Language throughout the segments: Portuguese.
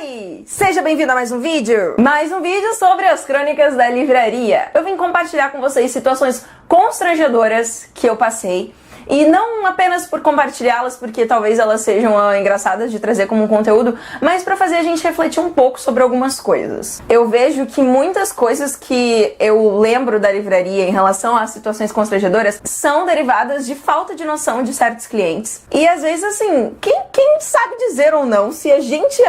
Oi! Seja bem-vindo a mais um vídeo! Mais um vídeo sobre as crônicas da livraria. Eu vim compartilhar com vocês situações constrangedoras que eu passei. E não apenas por compartilhá-las, porque talvez elas sejam engraçadas de trazer como um conteúdo, mas para fazer a gente refletir um pouco sobre algumas coisas. Eu vejo que muitas coisas que eu lembro da livraria em relação às situações constrangedoras são derivadas de falta de noção de certos clientes. E às vezes, assim, quem sabe dizer ou não se a gente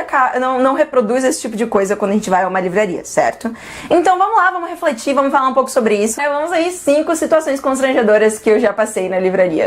não reproduz esse tipo de coisa quando a gente vai a uma livraria, certo? Então vamos lá, vamos refletir, vamos falar um pouco sobre isso. Vamos aí 5 situações constrangedoras que eu já passei na livraria.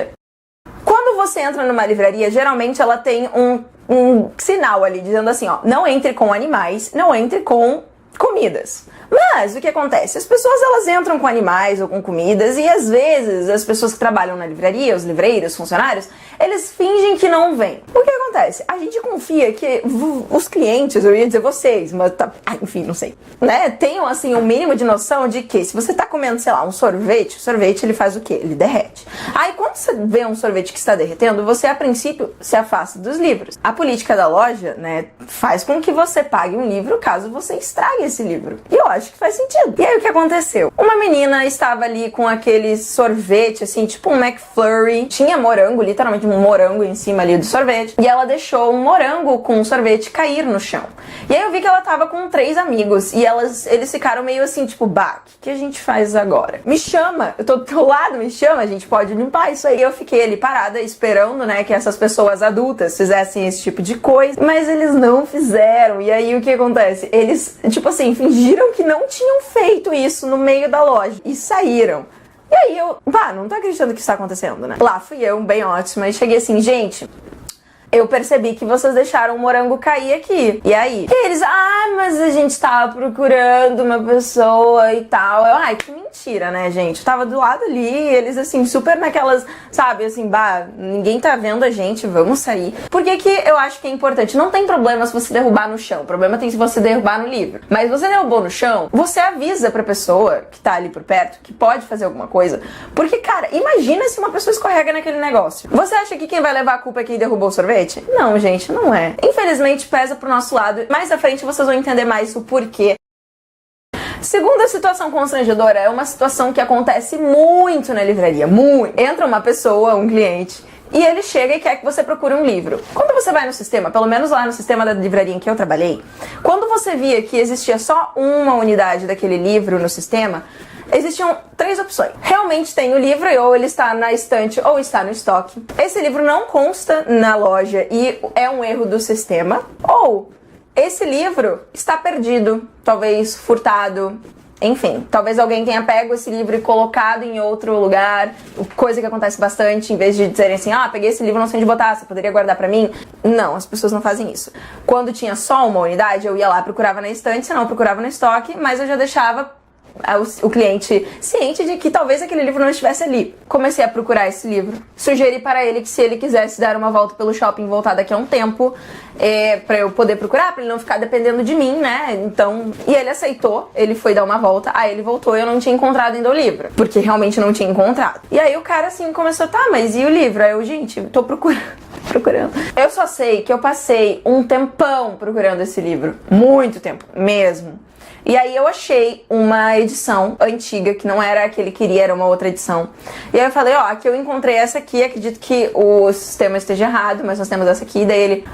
Quando você entra numa livraria, geralmente ela tem um sinal ali, dizendo assim, ó, não entre com animais, não entre com comidas. Mas o que acontece? As pessoas elas entram com animais ou com comidas e às vezes as pessoas que trabalham na livraria, os livreiros, os funcionários, eles fingem que não vêm. O que acontece? A gente confia que os clientes, eu ia dizer vocês, mas tá, enfim, não sei, né? Tenham assim um mínimo de noção de que se você tá comendo, sei lá, um sorvete, o sorvete ele faz o quê? Ele derrete. Aí quando você vê um sorvete que está derretendo, você a princípio se afasta dos livros. A política da loja, né, faz com que você pague um livro caso você estrague esse livro. E eu acho que faz sentido. E aí o que aconteceu? Uma menina estava ali com aquele sorvete, assim, tipo um McFlurry. Tinha morango, literalmente um morango em cima ali do sorvete. E ela deixou um morango com um sorvete cair no chão. E aí eu vi que ela tava com 3 amigos. E eles ficaram meio assim, tipo, bah, o que a gente faz agora? Me chama, eu tô do teu lado, me chama, a gente pode limpar isso aí. E eu fiquei ali parada, esperando, né, que essas pessoas adultas fizessem esse tipo de coisa. Mas eles não fizeram. E aí o que acontece? Eles, tipo assim, fingiram que não tinham feito isso no meio da loja e saíram. E aí eu, não tô acreditando que isso tá acontecendo, né? Lá fui eu, bem ótima, e cheguei assim, gente, eu percebi que vocês deixaram o morango cair aqui. E aí? E eles, mas a gente tava procurando uma pessoa e tal. Eu, que mentira, né, gente? Eu tava do lado ali, eles assim, super naquelas, sabe, assim, ninguém tá vendo a gente, vamos sair. Por que que eu acho que é importante? Não tem problema se você derrubar no chão, o problema tem se você derrubar no livro. Mas você derrubou no chão, você avisa pra pessoa que tá ali por perto, que pode fazer alguma coisa. Porque, cara, imagina se uma pessoa escorrega naquele negócio. Você acha que quem vai levar a culpa é quem derrubou o sorvete? Não, gente, não é. Infelizmente pesa pro nosso lado. Mais à frente vocês vão entender mais o porquê. Segunda situação constrangedora é uma situação que acontece muito na livraria, muito. Entra uma pessoa, um cliente, e ele chega e quer que você procure um livro. Quando você vai no sistema, pelo menos lá no sistema da livraria em que eu trabalhei, quando você via que existia só uma unidade daquele livro no sistema, existiam 3 opções. Realmente tem o livro, ou ele está na estante ou está no estoque. Esse livro não consta na loja e é um erro do sistema. Ou esse livro está perdido, talvez furtado, enfim. Talvez alguém tenha pego esse livro e colocado em outro lugar, coisa que acontece bastante, em vez de dizerem assim, peguei esse livro, não sei onde botar, você poderia guardar pra mim? Não, as pessoas não fazem isso. Quando tinha só uma unidade, eu ia lá, procurava na estante, se não, eu procurava no estoque, mas eu já deixava o cliente ciente de que talvez aquele livro não estivesse ali. Comecei a procurar esse livro. Sugeri para ele que se ele quisesse dar uma volta pelo shopping e voltar daqui a um tempo, pra eu poder procurar, pra ele não ficar dependendo de mim, né? Então, e ele aceitou, ele foi dar uma volta, aí ele voltou e eu não tinha encontrado ainda o livro, porque realmente não tinha encontrado. E aí o cara assim começou, mas e o livro? Aí eu, gente, tô procurando. Eu só sei que eu passei um tempão procurando esse livro, muito tempo, mesmo. E aí eu achei uma edição antiga, que não era a que ele queria, era uma outra edição. E aí eu falei, aqui eu encontrei essa aqui, acredito que o sistema esteja errado, mas nós temos essa aqui. Daí ele,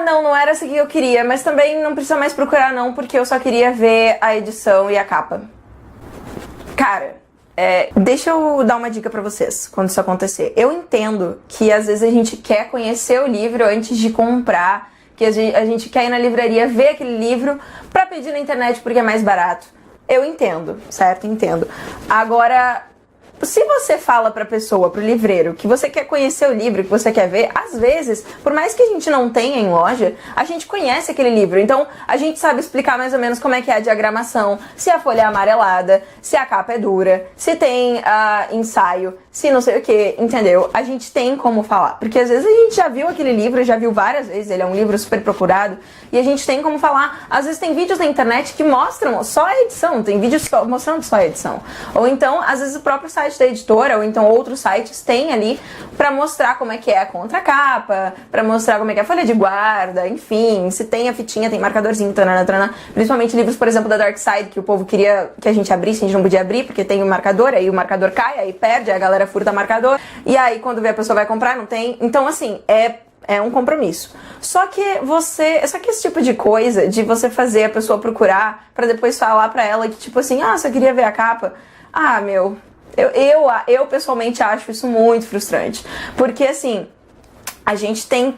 não era essa aqui que eu queria, mas também não precisa mais procurar não, porque eu só queria ver a edição e a capa. Cara, deixa eu dar uma dica pra vocês quando isso acontecer. Eu entendo que às vezes a gente quer conhecer o livro antes de comprar, que a gente quer ir na livraria ver aquele livro pra pedir na internet porque é mais barato. Eu entendo, certo? Entendo. Agora, se você fala pra pessoa, pro livreiro, que você quer conhecer o livro, que você quer ver, às vezes, por mais que a gente não tenha em loja, a gente conhece aquele livro. Então, a gente sabe explicar mais ou menos como é que é a diagramação, se a folha é amarelada, se a capa é dura, se tem ensaio, se não sei o que, entendeu? A gente tem como falar. Porque às vezes a gente já viu aquele livro, já viu várias vezes, ele é um livro super procurado, E a gente tem como falar, às vezes tem vídeos na internet que mostram só a edição, tem vídeos mostrando só a edição. Ou então, às vezes o próprio site da editora, ou então outros sites têm ali pra mostrar como é que é a contracapa, pra mostrar como é que é a folha de guarda, enfim, se tem a fitinha, tem marcadorzinho, principalmente livros, por exemplo, da Dark Side, que o povo queria que a gente abrisse, a gente não podia abrir, porque tem o marcador, aí o marcador cai, aí perde, aí a galera furta o marcador, e aí quando vê a pessoa vai comprar, não tem. Então, assim, é um compromisso. Só que esse tipo de coisa, de você fazer a pessoa procurar, pra depois falar pra ela que, tipo assim, só queria ver a capa. Meu, eu pessoalmente acho isso muito frustrante. Porque, assim, a gente tem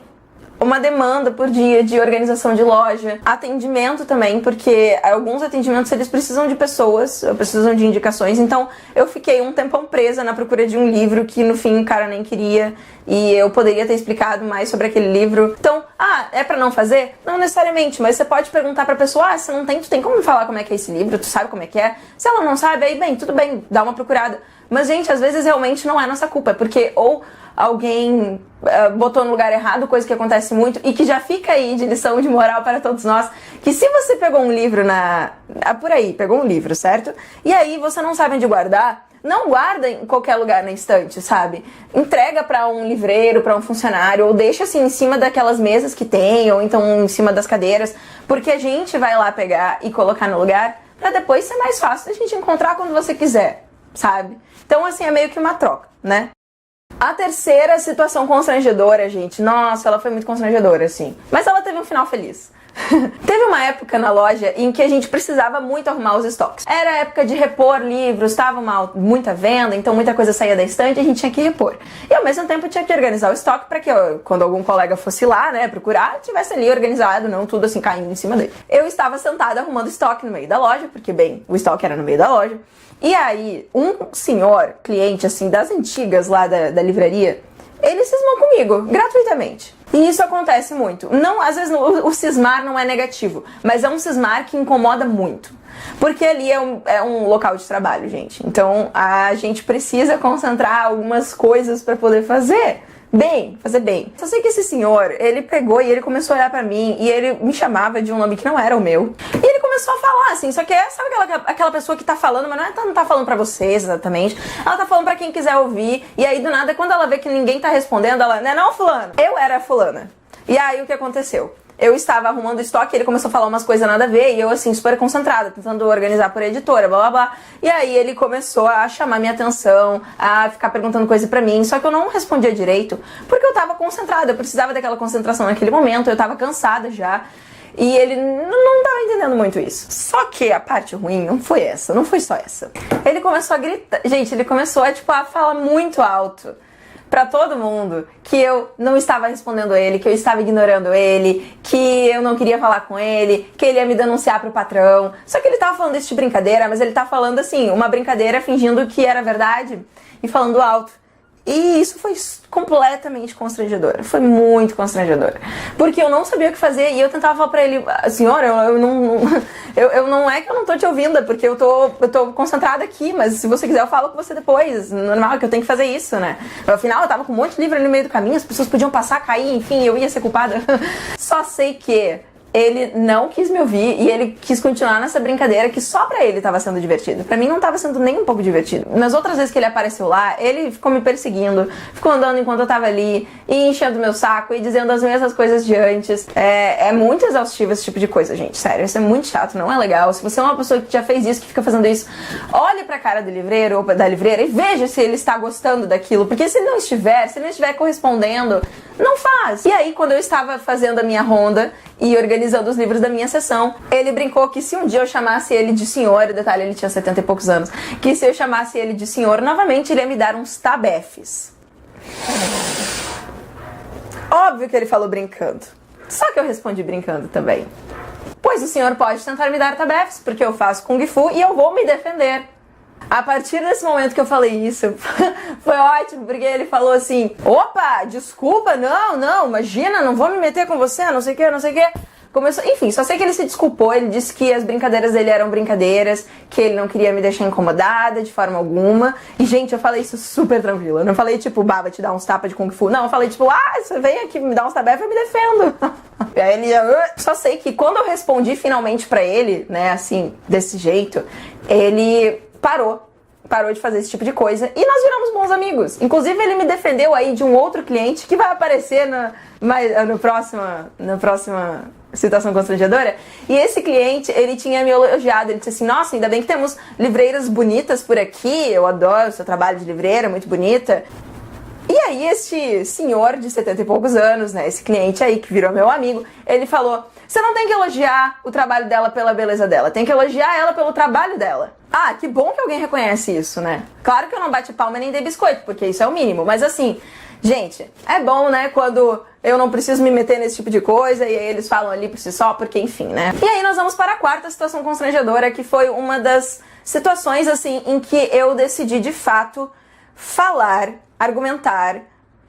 uma demanda por dia de organização de loja, atendimento também, porque alguns atendimentos eles precisam de pessoas, precisam de indicações, então eu fiquei um tempão presa na procura de um livro que no fim o cara nem queria e eu poderia ter explicado mais sobre aquele livro. Então, é pra não fazer? Não necessariamente, mas você pode perguntar pra pessoa, se não tem, tu tem como me falar como é que é esse livro, tu sabe como é que é? Se ela não sabe, aí bem, tudo bem, dá uma procurada. Mas, gente, às vezes realmente não é nossa culpa, porque ou alguém botou no lugar errado, coisa que acontece muito, e que já fica aí de lição de moral para todos nós, que se você pegou um livro por aí, pegou um livro, certo? E aí você não sabe onde guardar, não guarda em qualquer lugar na estante, sabe? Entrega pra um livreiro, pra um funcionário, ou deixa assim em cima daquelas mesas que tem, ou então em cima das cadeiras, porque a gente vai lá pegar e colocar no lugar, pra depois ser mais fácil a gente encontrar quando você quiser, sabe? Então, assim, é meio que uma troca, né? A terceira situação constrangedora, gente, nossa, ela foi muito constrangedora, assim. Mas ela teve um final feliz. Teve uma época na loja em que a gente precisava muito arrumar os estoques. Era a época de repor livros, estava muita venda, então muita coisa saía da estante e a gente tinha que repor. E ao mesmo tempo tinha que organizar o estoque para que quando algum colega fosse lá, né, procurar, tivesse ali organizado, não tudo assim caindo em cima dele. Eu estava sentada arrumando estoque no meio da loja, porque bem, o estoque era no meio da loja. E aí, um senhor, cliente assim das antigas lá da livraria, ele cismou comigo, gratuitamente. E isso acontece muito. Não, às vezes o cismar não é negativo, mas é um cismar que incomoda muito. Porque ali é um local de trabalho, gente. Então a gente precisa concentrar algumas coisas para poder fazer bem. Só sei que esse senhor, ele pegou e ele começou a olhar pra mim e ele me chamava de um nome que não era o meu. E ele começou a falar assim, só que sabe aquela pessoa que tá falando, mas não tá falando pra vocês exatamente. Ela tá falando pra quem quiser ouvir. E aí do nada, quando ela vê que ninguém tá respondendo, ela, não, fulano. Eu era fulana. E aí o que aconteceu? Eu estava arrumando estoque, ele começou a falar umas coisas nada a ver, e eu assim, super concentrada, tentando organizar por editora, blá blá blá. E aí ele começou a chamar minha atenção, a ficar perguntando coisa pra mim, só que eu não respondia direito, porque eu tava concentrada, eu precisava daquela concentração naquele momento, eu tava cansada já. E ele não tava entendendo muito isso. Só que a parte ruim não foi essa, não foi só essa. Ele começou a gritar, gente, ele começou a falar muito alto pra todo mundo que eu não estava respondendo ele, que eu estava ignorando ele, que eu não queria falar com ele, que ele ia me denunciar pro patrão. Só que ele tava falando isso de brincadeira, mas ele tava falando assim, uma brincadeira fingindo que era verdade e falando alto. E isso foi completamente constrangedor. Foi muito constrangedor. Porque eu não sabia o que fazer e eu tentava falar pra ele, senhora, eu não é que eu não tô te ouvindo, é porque eu tô concentrada aqui, mas se você quiser eu falo com você depois. Normal, que eu tenho que fazer isso, né? Afinal, eu tava com um monte de livro ali no meio do caminho, as pessoas podiam passar, cair, enfim, eu ia ser culpada. Só sei que ele não quis me ouvir e ele quis continuar nessa brincadeira que só pra ele tava sendo divertido. Pra mim não tava sendo nem um pouco divertido. Nas outras vezes que ele apareceu lá, ele ficou me perseguindo, ficou andando enquanto eu tava ali, e enchendo meu saco e dizendo as mesmas coisas de antes. É muito exaustivo esse tipo de coisa, gente. Sério, isso é muito chato, não é legal. Se você é uma pessoa que já fez isso, que fica fazendo isso, olhe pra cara do livreiro ou da livreira e veja se ele está gostando daquilo. Porque se ele não estiver correspondendo, não faz. E aí, quando eu estava fazendo a minha ronda e organizando os livros da minha sessão, ele brincou que se um dia eu chamasse ele de senhor, detalhe, ele tinha 70 e poucos anos, que se eu chamasse ele de senhor novamente, ele ia me dar uns tabefes. Óbvio que ele falou brincando. Só que eu respondi brincando também. Pois o senhor pode tentar me dar tabefes, porque eu faço Kung Fu e eu vou me defender. A partir desse momento que eu falei isso, foi ótimo, porque ele falou assim, opa, desculpa, não, imagina, não vou me meter com você, não sei o que. começou, enfim, só sei que ele se desculpou, ele disse que as brincadeiras dele eram brincadeiras, que ele não queria me deixar incomodada de forma alguma. E, gente, eu falei isso super tranquilo. Eu não falei, tipo, vou te dar uns tapas de Kung Fu. Não, eu falei, tipo, você vem aqui me dar uns tabefes, eu me defendo. E aí ele só sei que quando eu respondi finalmente pra ele, né, assim, desse jeito, ele parou de fazer esse tipo de coisa e nós viramos bons amigos. Inclusive, ele me defendeu aí de um outro cliente que vai aparecer na próxima situação constrangedora. E esse cliente, ele tinha me elogiado. Ele disse assim, nossa, ainda bem que temos livreiras bonitas por aqui. Eu adoro o seu trabalho de livreira, muito bonita. E aí, este senhor de 70 e poucos anos, né, esse cliente aí que virou meu amigo, ele falou, você não tem que elogiar o trabalho dela pela beleza dela, tem que elogiar ela pelo trabalho dela. Ah, que bom que alguém reconhece isso, né? Claro que eu não bate palma nem dei biscoito, porque isso é o mínimo, mas assim, gente, é bom, né, quando eu não preciso me meter nesse tipo de coisa e aí eles falam ali por si só, porque enfim, né? E aí nós vamos para a quarta situação constrangedora, que foi uma das situações, assim, em que eu decidi, de fato, falar, argumentar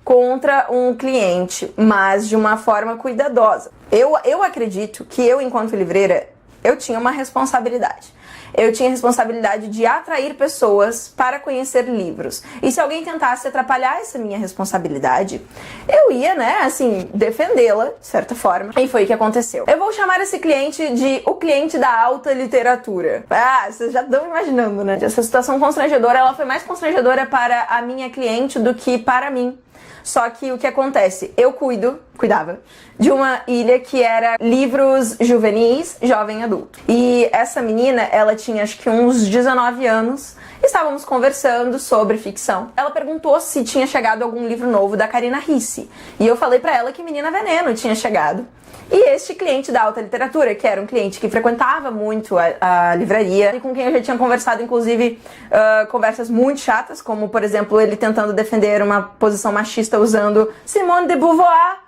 contra um cliente, mas de uma forma cuidadosa. Eu acredito que eu, enquanto livreira, eu tinha uma responsabilidade. Eu tinha a responsabilidade de atrair pessoas para conhecer livros. E se alguém tentasse atrapalhar essa minha responsabilidade, eu ia, né, assim, defendê-la, de certa forma. E foi o que aconteceu. Eu vou chamar esse cliente de o cliente da alta literatura. Ah, vocês já estão imaginando, né? Essa situação constrangedora, ela foi mais constrangedora para a minha cliente do que para mim. Só que o que acontece? Eu cuidava de uma ilha que era livros juvenis, jovem adulto. E essa menina, ela tinha acho que uns 19 anos. Estávamos conversando sobre ficção. Ela perguntou se tinha chegado algum livro novo da Karina Ricci. E eu falei pra ela que Menina Veneno tinha chegado. E este cliente da alta literatura, que era um cliente que frequentava muito a livraria, e com quem eu já tinha conversado, inclusive, conversas muito chatas, como, por exemplo, ele tentando defender uma posição machista usando Simone de Beauvoir.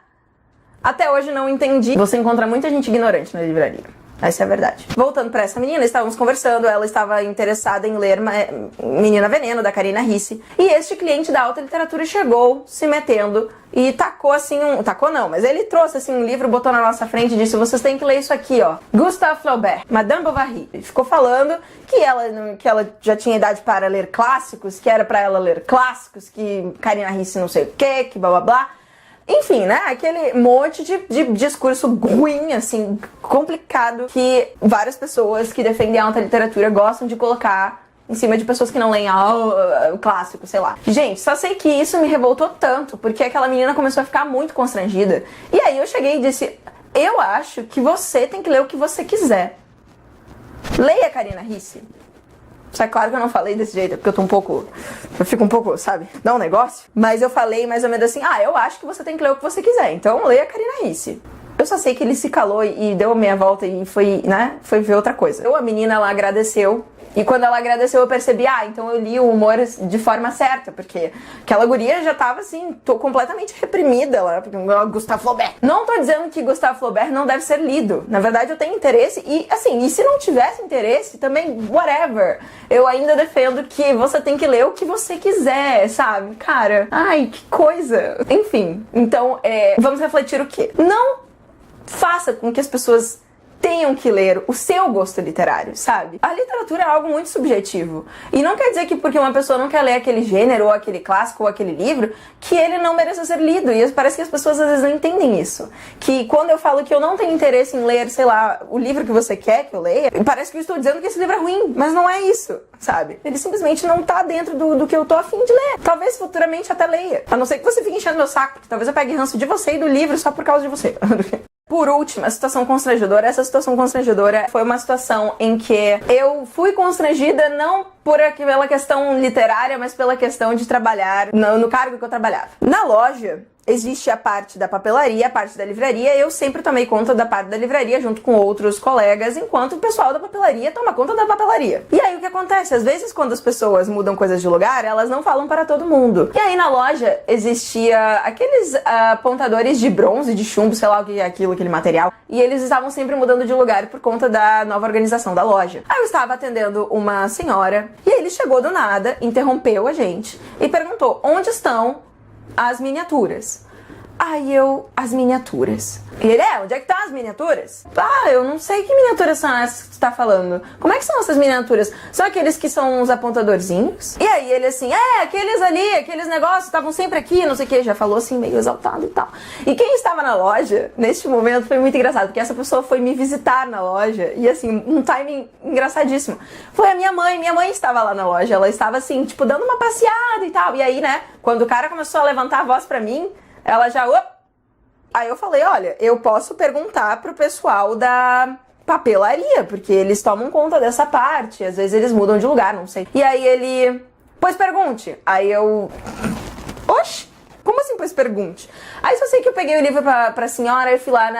Até hoje não entendi. Você encontra muita gente ignorante na livraria. Essa é a verdade. Voltando pra essa menina, estávamos conversando, ela estava interessada em ler Menina Veneno, da Karina Ricci, e este cliente da alta literatura chegou se metendo e tacou assim tacou não, mas ele trouxe assim um livro, botou na nossa frente e disse, vocês têm que ler isso aqui, ó. Gustave Flaubert, Madame Bovary. Ele ficou falando que ela já tinha idade para ler clássicos, que era pra ela ler clássicos, que Karina Ricci não sei o que blá blá blá. Enfim, né, aquele monte de discurso ruim, assim, complicado, que várias pessoas que defendem a alta literatura gostam de colocar em cima de pessoas que não leem o clássico, sei lá. Gente, só sei que isso me revoltou tanto, porque aquela menina começou a ficar muito constrangida. E aí eu cheguei e disse, eu acho que você tem que ler o que você quiser. Leia Karina Ricci. Só é claro que eu não falei desse jeito, porque eu fico um pouco, sabe, dá um negócio. Mas eu falei mais ou menos assim, eu acho que você tem que ler o que você quiser, então leia a Karina Ricci. Eu só sei que ele se calou e deu a meia volta e foi ver outra coisa. A menina, ela agradeceu. E quando ela agradeceu, eu percebi, então eu li o humor de forma certa, porque aquela guria já tava, assim, completamente reprimida lá, porque Gustave Flaubert. Não tô dizendo que Gustave Flaubert não deve ser lido. Na verdade, eu tenho interesse e, assim, e se não tivesse interesse, também, whatever. Eu ainda defendo que você tem que ler o que você quiser, sabe? Cara, que coisa. Enfim, então, vamos refletir o quê? Não faça com que as pessoas tenham que ler o seu gosto literário, sabe? A literatura é algo muito subjetivo. E não quer dizer que porque uma pessoa não quer ler aquele gênero, ou aquele clássico, ou aquele livro, que ele não mereça ser lido. E parece que as pessoas às vezes não entendem isso. Que quando eu falo que eu não tenho interesse em ler, sei lá, o livro que você quer que eu leia, parece que eu estou dizendo que esse livro é ruim. Mas não é isso, sabe? Ele simplesmente não tá dentro do que eu tô afim de ler. Talvez futuramente até leia. A não ser que você fique enchendo meu saco, porque talvez eu pegue ranço de você e do livro só por causa de você. Por último, a situação constrangedora. Essa situação constrangedora foi uma situação em que eu fui constrangida não pela questão literária, mas pela questão de trabalhar no cargo que eu trabalhava. Na loja, existe a parte da papelaria, a parte da livraria, e eu sempre tomei conta da parte da livraria junto com outros colegas, enquanto o pessoal da papelaria toma conta da papelaria. E aí o que acontece? Às vezes quando as pessoas mudam coisas de lugar, elas não falam para todo mundo. E aí na loja existia aqueles apontadores de bronze, de chumbo, sei lá o que é aquilo, aquele material, e eles estavam sempre mudando de lugar por conta da nova organização da loja. Aí eu estava atendendo uma senhora, e aí ele chegou do nada, interrompeu a gente e perguntou, onde estão as miniaturas? Aí eu, as miniaturas. E ele, onde é que estão as miniaturas? Ah, eu não sei que miniaturas são essas que tu tá falando. Como é que são essas miniaturas? São aqueles que são os apontadorzinhos? E aí ele assim, aqueles ali, aqueles negócios estavam sempre aqui, não sei o que. Já falou assim, meio exaltado e tal. E quem estava na loja, neste momento, foi muito engraçado, porque essa pessoa foi me visitar na loja. E assim, um timing engraçadíssimo. Foi a minha mãe. Minha mãe estava lá na loja. Ela estava assim, tipo, dando uma passeada e tal. E aí, né, quando o cara começou a levantar a voz pra mim, ela já... Aí eu falei, olha, eu posso perguntar pro pessoal da papelaria, porque eles tomam conta dessa parte, às vezes eles mudam de lugar, não sei. E aí ele, pois pergunte. Aí eu, oxe, como assim, pois pergunte? Aí só sei que eu peguei o livro pra senhora e fui lá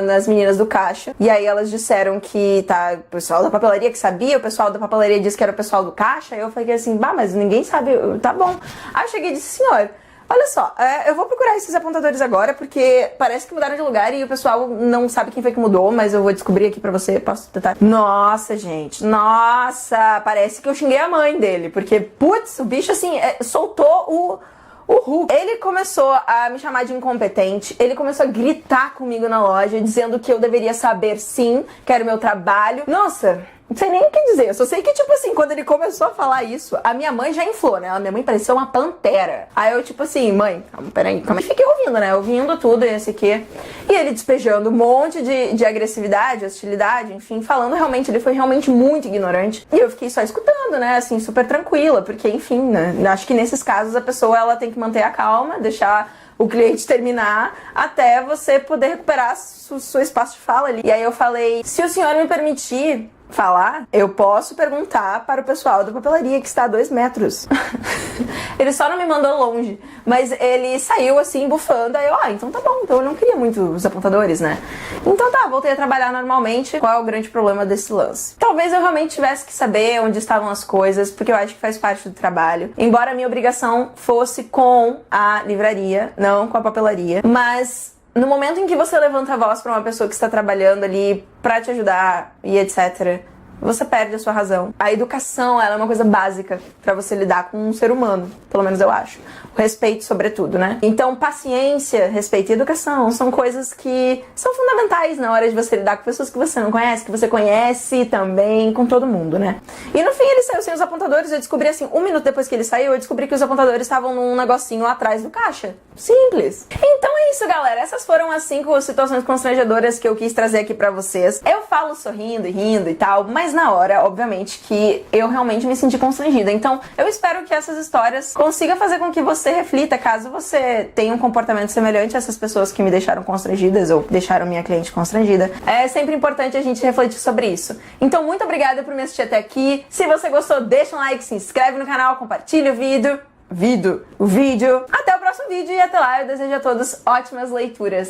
nas meninas do caixa. E aí elas disseram que tá, o pessoal da papelaria que sabia, o pessoal da papelaria disse que era o pessoal do caixa. Aí eu falei assim, mas ninguém sabe, tá bom. Aí eu cheguei e disse, senhora, olha só, eu vou procurar esses apontadores agora, porque parece que mudaram de lugar e o pessoal não sabe quem foi que mudou, mas eu vou descobrir aqui pra você, posso tentar? Nossa, gente, nossa, parece que eu xinguei a mãe dele, porque, putz, o bicho, assim, soltou o Hulk. Ele começou a me chamar de incompetente, ele começou a gritar comigo na loja, dizendo que eu deveria saber sim, que era o meu trabalho. Nossa... Não sei nem o que dizer, eu só sei que, tipo assim, quando ele começou a falar isso, a minha mãe já inflou, né? A minha mãe parecia uma pantera. Aí eu, tipo assim, mãe, peraí, calma aí. Fiquei ouvindo, né? Ouvindo tudo, esse aqui. E ele despejando um monte de agressividade, hostilidade, enfim, falando realmente, ele foi realmente muito ignorante. E eu fiquei só escutando, né? Assim, super tranquila, porque, enfim, né? Acho que nesses casos a pessoa, ela tem que manter a calma, deixar o cliente terminar até você poder recuperar seu espaço de fala ali. E aí eu falei, se o senhor me permitir falar, eu posso perguntar para o pessoal da papelaria que está a 2 metros. Ele só não me mandou longe, mas ele saiu assim, bufando, aí eu, então tá bom, então eu não queria muito os apontadores, né? Então tá, voltei a trabalhar normalmente. Qual é o grande problema desse lance? Talvez eu realmente tivesse que saber onde estavam as coisas, porque eu acho que faz parte do trabalho. Embora a minha obrigação fosse com a livraria, não com a papelaria, mas... No momento em que você levanta a voz pra uma pessoa que está trabalhando ali pra te ajudar e etc., você perde a sua razão. A educação, ela é uma coisa básica pra você lidar com um ser humano, pelo menos eu acho. O respeito, sobretudo, né? Então, paciência, respeito e educação são coisas que são fundamentais na hora de você lidar com pessoas que você não conhece, que você conhece também, com todo mundo, né? E no fim, ele saiu sem os apontadores. Eu descobri assim, 1 minuto depois que ele saiu, eu descobri que os apontadores estavam num negocinho atrás do caixa. Simples. Então é isso, galera. Essas foram as 5 situações constrangedoras que eu quis trazer aqui pra vocês. Eu falo sorrindo e rindo e tal, mas na hora, obviamente, que eu realmente me senti constrangida. Então, eu espero que essas histórias consigam fazer com que você reflita, caso você tenha um comportamento semelhante a essas pessoas que me deixaram constrangidas ou deixaram minha cliente constrangida. É sempre importante a gente refletir sobre isso. Então, muito obrigada por me assistir até aqui. Se você gostou, deixa um like, se inscreve no canal, compartilha o vídeo. Até o próximo vídeo e até lá eu desejo a todos ótimas leituras.